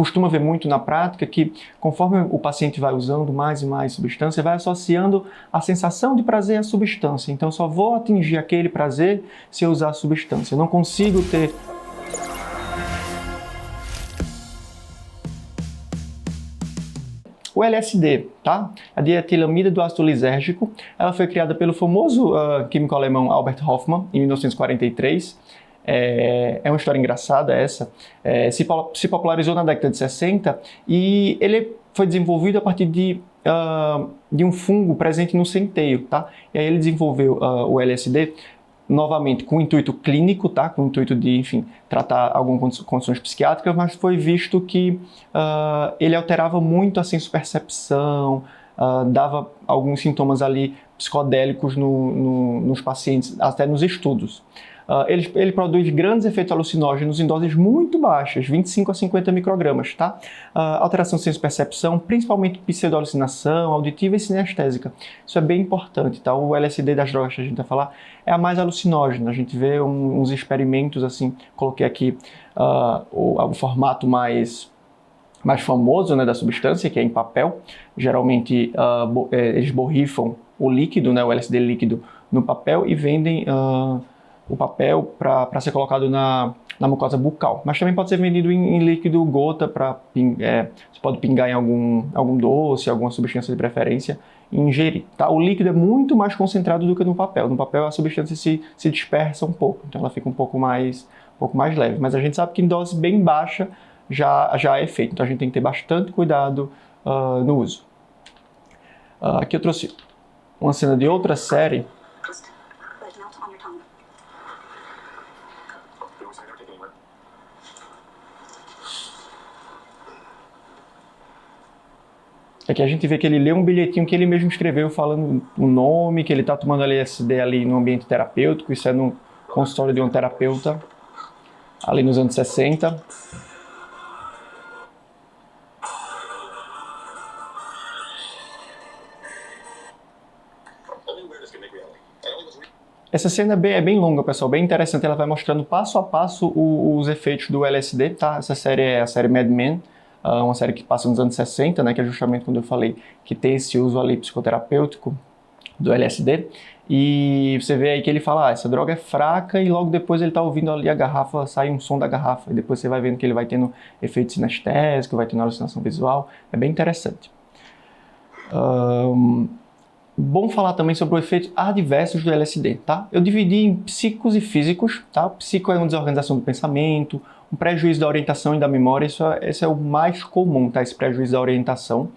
costuma ver muito na prática que conforme o paciente vai usando mais e mais substância, vai associando a sensação de prazer à substância. Então, só vou atingir aquele prazer se eu usar a substância. Eu não consigo ter... O LSD, tá? A dietilamida do ácido lisérgico, ela foi criada pelo famoso químico alemão Albert Hofmann, em 1943. É uma história engraçada essa. Se popularizou na década de 60 e ele foi desenvolvido a partir de um fungo presente no centeio, tá? E aí ele desenvolveu o LSD novamente com intuito clínico, tá? Com o intuito de, enfim, tratar algumas condições psiquiátricas, mas foi visto que ele alterava muito a sensopercepção, dava alguns sintomas ali psicodélicos nos pacientes, até nos estudos. Ele produz grandes efeitos alucinógenos em doses muito baixas, 25 a 50 microgramas, tá? Alteração de senso-percepção, principalmente pseudo-alucinação, auditiva e sinestésica. Isso é bem importante, tá? O LSD das drogas que a gente vai falar é a mais alucinógena. A gente vê uns experimentos, assim, coloquei aqui o formato mais famoso, né, da substância, que é em papel. Geralmente eles borrifam o líquido, né, o LSD líquido, no papel e vendem o papel para ser colocado na mucosa bucal, mas também pode ser vendido em líquido gota, você pode pingar em algum doce, alguma substância de preferência e ingerir. Tá? O líquido é muito mais concentrado do que no papel. No papel a substância se dispersa um pouco, então ela fica um pouco mais leve, mas a gente sabe que em dose bem baixa já é efeito, então a gente tem que ter bastante cuidado no uso. Aqui eu trouxe uma cena de outra série. Aqui a gente vê que ele lê um bilhetinho que ele mesmo escreveu falando o nome, que ele está tomando LSD ali no ambiente terapêutico. Isso é no consultório de um terapeuta, ali nos anos 60. Essa cena é bem longa, pessoal, bem interessante. Ela vai mostrando passo a passo os efeitos do LSD, tá? Essa série é a série Mad Men. Uma série que passa nos anos 60, né, que é justamente quando eu falei que tem esse uso ali psicoterapêutico do LSD, e você vê aí que ele fala, essa droga é fraca, e logo depois ele está ouvindo ali a garrafa, sai um som da garrafa, e depois você vai vendo que ele vai tendo efeito sinestésico, vai tendo alucinação visual, é bem interessante. Bom falar também sobre os efeitos adversos do LSD, tá? Eu dividi em psíquicos e físicos, tá? O psíquico é uma desorganização do pensamento, um prejuízo da orientação e da memória, esse é o mais comum, tá? Esse prejuízo da orientação.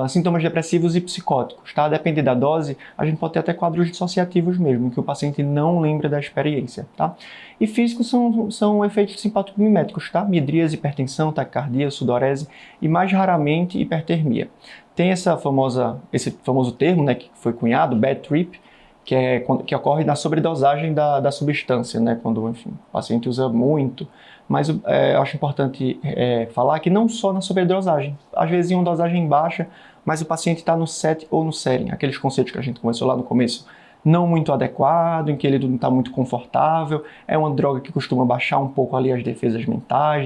Sintomas depressivos e psicóticos, tá? Depende da dose, a gente pode ter até quadros dissociativos mesmo, que o paciente não lembra da experiência, tá? E físicos são efeitos simpático-miméticos, tá? Midríase, hipertensão, taquicardia, sudorese e mais raramente hipertermia. Tem esse famoso termo, né, que foi cunhado, bad trip, que ocorre na sobredosagem da substância, né, quando, enfim, o paciente usa muito. Mas eu acho importante falar que não só na sobredosagem, às vezes em uma dosagem baixa, mas o paciente está no set ou no setting, aqueles conceitos que a gente conversou lá no começo, não muito adequado, em que ele não está muito confortável, é uma droga que costuma baixar um pouco ali as defesas mentais,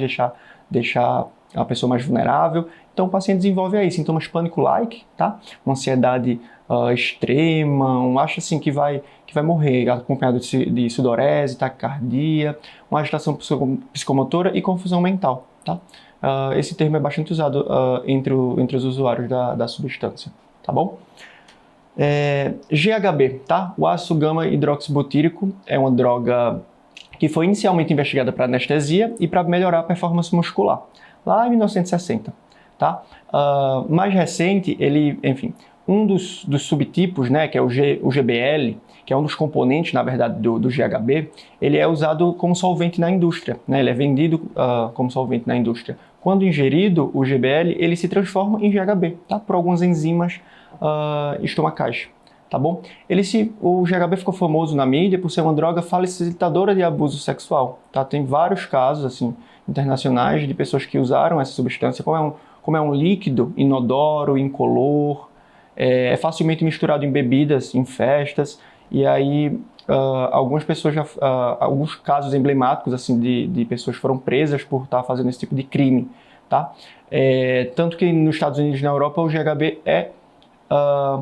deixar a pessoa mais vulnerável. Então o paciente desenvolve aí sintomas pânico-like, tá? Uma ansiedade extrema, acha assim que vai morrer, acompanhado de sudorese, taquicardia, uma agitação psicomotora e confusão mental, tá? Esse termo é bastante usado entre os usuários da substância, tá bom? GHB, tá? O ácido gama-hidroxibutírico é uma droga que foi inicialmente investigada para anestesia e para melhorar a performance muscular, lá em 1960, tá? Mais recente, enfim, um dos subtipos, né, que é o GBL, que é um dos componentes, na verdade, do GHB, ele é usado como solvente na indústria, né? Ele é vendido como solvente na indústria. Quando ingerido, o GBL, ele se transforma em GHB, tá? Por algumas enzimas estomacais, tá bom? O GHB ficou famoso na mídia por ser uma droga facilitadora de abuso sexual, tá? Tem vários casos, assim, internacionais de pessoas que usaram essa substância, como é um líquido inodoro, incolor, é facilmente misturado em bebidas, em festas, e aí algumas pessoas alguns casos emblemáticos assim de pessoas foram presas por estar fazendo esse tipo de crime, tá? Tanto que nos Estados Unidos e na Europa o GHB é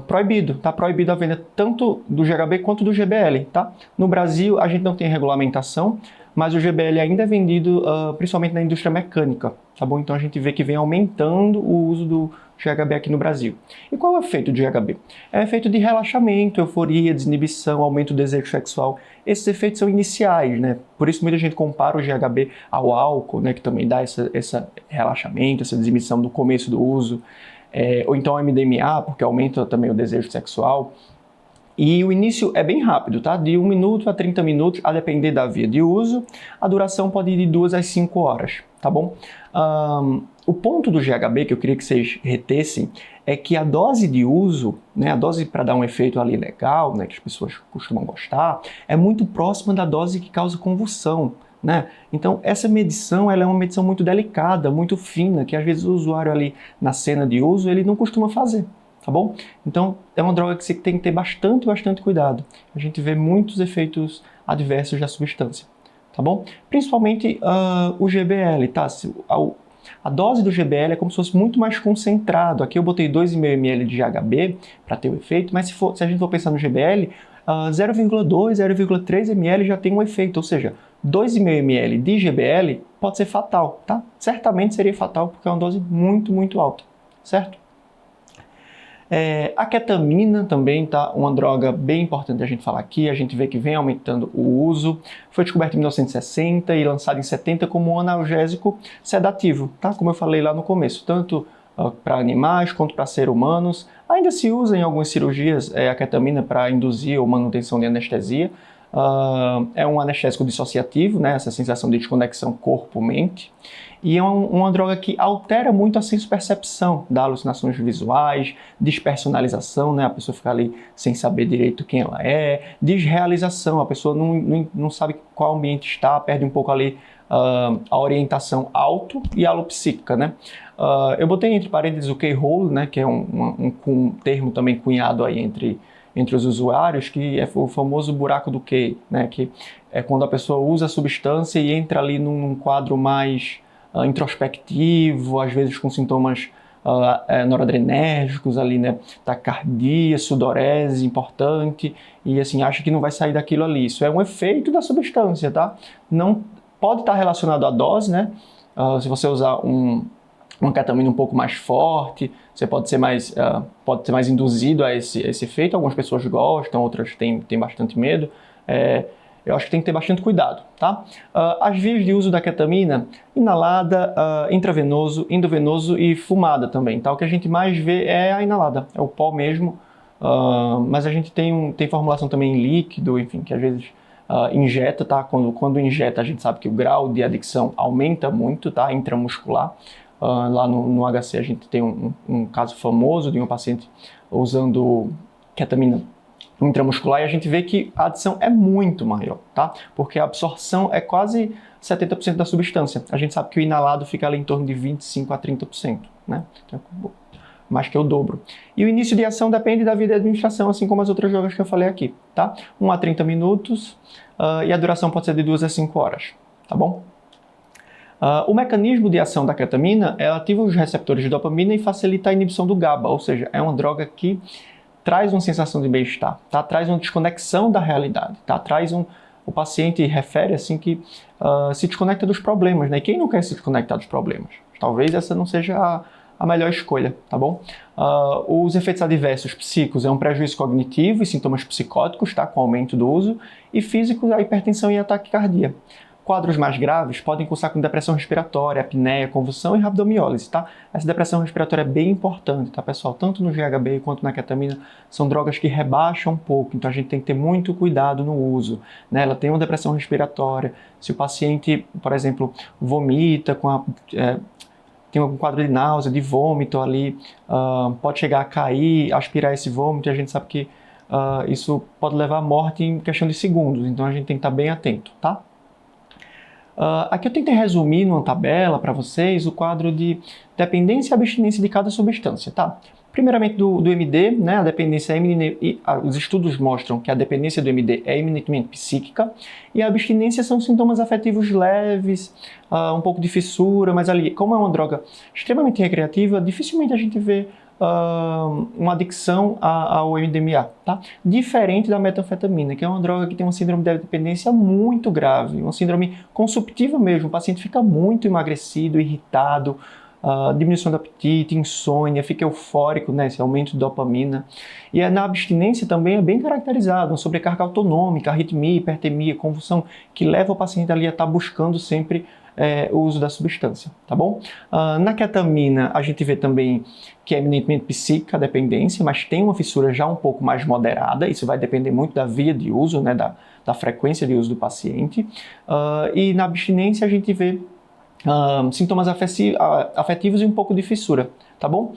proibido, tá proibido a venda tanto do GHB quanto do GBL, tá? No Brasil a gente não tem regulamentação, mas o GBL ainda é vendido principalmente na indústria mecânica, tá bom? Então a gente vê que vem aumentando o uso do GHB aqui no Brasil. E qual é o efeito do GHB? É o efeito de relaxamento, euforia, desinibição, aumento do desejo sexual. Esses efeitos são iniciais, né? Por isso muita gente compara o GHB ao álcool, né? Que também dá esse relaxamento, essa desinibição do começo do uso. Ou então ao MDMA, porque aumenta também o desejo sexual. E o início é bem rápido, tá? De 1 minuto a 30 minutos, a depender da via de uso. A duração pode ir de 2 a 5 horas, tá bom? O ponto do GHB que eu queria que vocês retessem é que a dose de uso, né, a dose para dar um efeito ali legal, né, que as pessoas costumam gostar, é muito próxima da dose que causa convulsão, né? Então essa medição ela é uma medição muito delicada, muito fina, que às vezes o usuário ali na cena de uso ele não costuma fazer. Tá bom? Então, é uma droga que você tem que ter bastante cuidado. A gente vê muitos efeitos adversos da substância, tá bom? Principalmente o GBL, tá? A dose do GBL é como se fosse muito mais concentrado. Aqui eu botei 2,5 ml de GHB para ter o efeito, mas se a gente for pensar no GBL, 0,2, 0,3 ml já tem um efeito, ou seja, 2,5 ml de GBL pode ser fatal, tá? Certamente seria fatal porque é uma dose muito alta, certo? A ketamina também tá uma droga bem importante a gente falar aqui, a gente vê que vem aumentando o uso, foi descoberto em 1960 e lançado em 70 como um analgésico sedativo, tá? Como eu falei lá no começo, tanto para animais quanto para seres humanos. Ainda se usa em algumas cirurgias a ketamina para induzir ou manutenção de anestesia. É um anestésico dissociativo, né? Essa sensação de desconexão corpo-mente. E é uma droga que altera muito a sensopercepção, dá alucinações visuais, despersonalização, né? A pessoa fica ali sem saber direito quem ela é, desrealização, a pessoa não sabe qual ambiente está, perde um pouco ali a orientação auto e alopsíquica, né? Eu botei entre parênteses o keyhole, né? Que é um termo também cunhado aí entre os usuários, que é o famoso buraco do key, né? Que é quando a pessoa usa a substância e entra ali num quadro mais introspectivo, às vezes com sintomas noradrenérgicos ali, né? Taquicardia, sudorese importante, e assim, acha que não vai sair daquilo ali. Isso é um efeito da substância, tá? Não pode estar relacionado à dose, né? Se você usar uma ketamina um pouco mais forte, você pode ser mais induzido a esse efeito. Algumas pessoas gostam, outras têm bastante medo. Eu acho que tem que ter bastante cuidado, tá? As vias de uso da ketamina, inalada, intravenoso, endovenoso e fumada também, tá? O que a gente mais vê é a inalada, é o pó mesmo, mas a gente tem formulação também em líquido, enfim, que às vezes injeta, tá? Quando injeta, a gente sabe que o grau de adicção aumenta muito, tá? Intramuscular. Lá no HC a gente tem um caso famoso de um paciente usando ketamina intramuscular e a gente vê que a adição é muito maior, tá? Porque a absorção é quase 70% da substância. A gente sabe que o inalado fica ali em torno de 25% a 30%, né? Então, mais que o dobro. E o início de ação depende da via de administração, assim como as outras drogas que eu falei aqui, tá? 1 a 30 minutos e a duração pode ser de 2 a 5 horas, tá bom? O mecanismo de ação da ketamina é ativa os receptores de dopamina e facilita a inibição do GABA, ou seja, é uma droga que traz uma sensação de bem-estar, tá? Traz uma desconexão da realidade, tá? O paciente refere assim que se desconecta dos problemas, né? E quem não quer se desconectar dos problemas? Talvez essa não seja a melhor escolha, tá bom? Os efeitos adversos psíquicos é um prejuízo cognitivo e sintomas psicóticos, tá? Com aumento do uso, e físicos, a hipertensão e a taquicardia. Quadros mais graves podem cursar com depressão respiratória, apneia, convulsão e rabdomiólise, tá? Essa depressão respiratória é bem importante, tá, pessoal? Tanto no GHB quanto na ketamina, são drogas que rebaixam um pouco, então a gente tem que ter muito cuidado no uso, né? Ela tem uma depressão respiratória, se o paciente, por exemplo, vomita, tem um quadro de náusea, de vômito ali, pode chegar a cair, aspirar esse vômito, e a gente sabe que isso pode levar à morte em questão de segundos, então a gente tem que estar bem atento, tá? Aqui eu tentei resumir numa tabela para vocês o quadro de dependência e abstinência de cada substância, tá? Primeiramente do MD, né, a dependência os estudos mostram que a dependência do MD é eminentemente psíquica e a abstinência são sintomas afetivos leves, um pouco de fissura, mas ali, como é uma droga extremamente recreativa, dificilmente a gente vê uma adicção ao MDMA, tá? Diferente da metanfetamina, que é uma droga que tem uma síndrome de dependência muito grave, uma síndrome consumptiva mesmo, o paciente fica muito emagrecido, irritado, diminuição do apetite, insônia, fica eufórico, né, esse aumento de dopamina. E na abstinência também é bem caracterizado, uma sobrecarga autonômica, arritmia, hipertemia, convulsão, que leva o paciente ali a estar buscando sempre o uso da substância, tá bom? Na ketamina, a gente vê também que é eminentemente psíquica a dependência, mas tem uma fissura já um pouco mais moderada, isso vai depender muito da via de uso, né, da frequência de uso do paciente. E na abstinência a gente vê sintomas afetivos e um pouco de fissura, tá bom?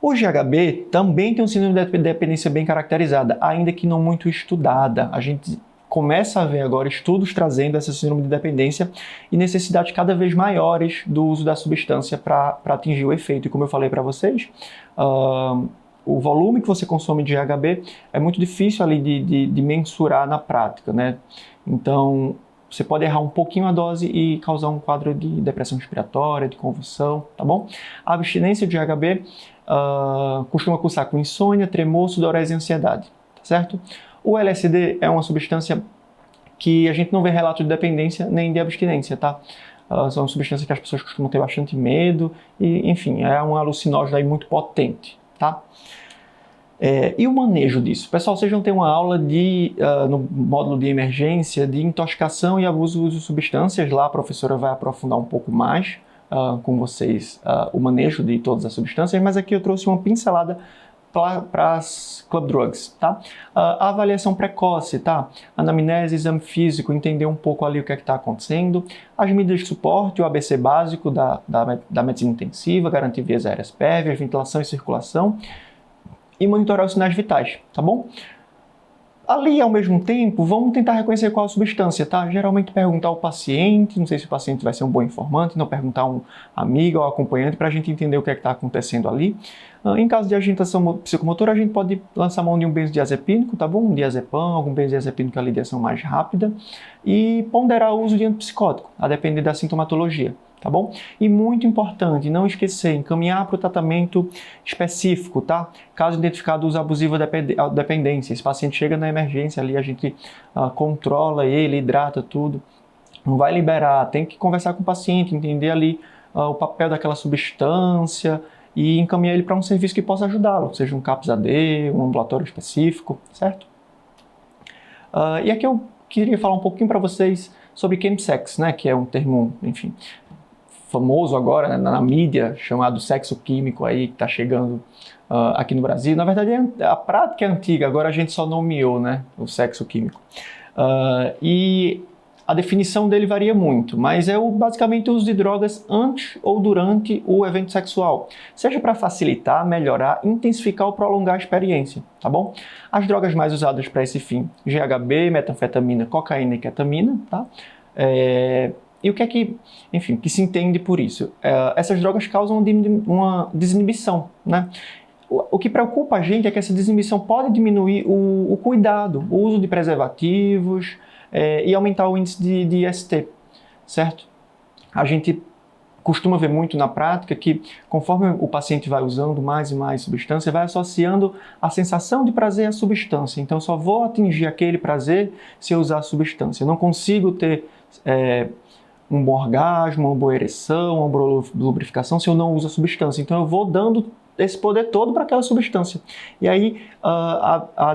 O GHB também tem um síndrome de dependência bem caracterizada, ainda que não muito estudada. A gente começa a ver agora estudos trazendo essa síndrome de dependência e necessidades cada vez maiores do uso da substância para atingir o efeito. E como eu falei para vocês, o volume que você consome de GHB é muito difícil ali de mensurar na prática, né? Então, você pode errar um pouquinho a dose e causar um quadro de depressão respiratória, de convulsão, tá bom? A abstinência de GHB costuma cursar com insônia, tremor, sudorese e ansiedade, tá certo? O LSD é uma substância que a gente não vê relato de dependência nem de abstinência, tá? São substâncias que as pessoas costumam ter bastante medo e, enfim, é um alucinógeno aí muito potente, tá? E o manejo disso? Pessoal, vocês vão ter uma aula no módulo de emergência de intoxicação e abuso de substâncias. Lá a professora vai aprofundar um pouco mais com vocês o manejo de todas as substâncias, mas aqui eu trouxe uma pincelada para as club drugs, tá? A avaliação precoce, tá? Anamnese, exame físico, entender um pouco ali o que é que está acontecendo, as medidas de suporte, o ABC básico da medicina intensiva, garantir vias aéreas pérvias, ventilação e circulação, e monitorar os sinais vitais, tá bom? Ali, ao mesmo tempo, vamos tentar reconhecer qual a substância, tá? Geralmente perguntar ao paciente, não sei se o paciente vai ser um bom informante, não perguntar a um amigo ou acompanhante para a gente entender o que é que está acontecendo ali. Em caso de agitação psicomotora, a gente pode lançar mão de um benzodiazepínico, tá bom? Um diazepam, algum benzodiazepínico ali de ação mais rápida e ponderar o uso de antipsicótico, a depender da sintomatologia. Tá bom? E muito importante, não esquecer, encaminhar para o tratamento específico, tá? Caso identificado uso abusivo da dependência, esse paciente chega na emergência ali, a gente controla ele, hidrata tudo, não vai liberar, tem que conversar com o paciente, entender ali o papel daquela substância e encaminhar ele para um serviço que possa ajudá-lo, seja um CAPS-AD, um ambulatório específico, certo? E aqui eu queria falar um pouquinho para vocês sobre chemsex, né? Que é um termo, enfim, famoso agora, né, na mídia, chamado sexo químico aí, que está chegando aqui no Brasil. Na verdade, a prática é antiga, agora a gente só nomeou, né, o sexo químico. E a definição dele varia muito, mas é basicamente o uso de drogas antes ou durante o evento sexual, seja para facilitar, melhorar, intensificar ou prolongar a experiência, tá bom? As drogas mais usadas para esse fim, GHB, metanfetamina, cocaína e ketamina, tá? E o que é que, enfim, que se entende por isso? Essas drogas causam uma desinibição, né? O que preocupa a gente é que essa desinibição pode diminuir o cuidado, o uso de preservativos e aumentar o índice de IST, certo? A gente costuma ver muito na prática que conforme o paciente vai usando mais e mais substância, vai associando a sensação de prazer à substância. Então, só vou atingir aquele prazer se eu usar a substância. Eu não consigo ter um bom orgasmo, uma boa ereção, uma boa lubrificação se eu não uso a substância. Então eu vou dando esse poder todo para aquela substância. E aí a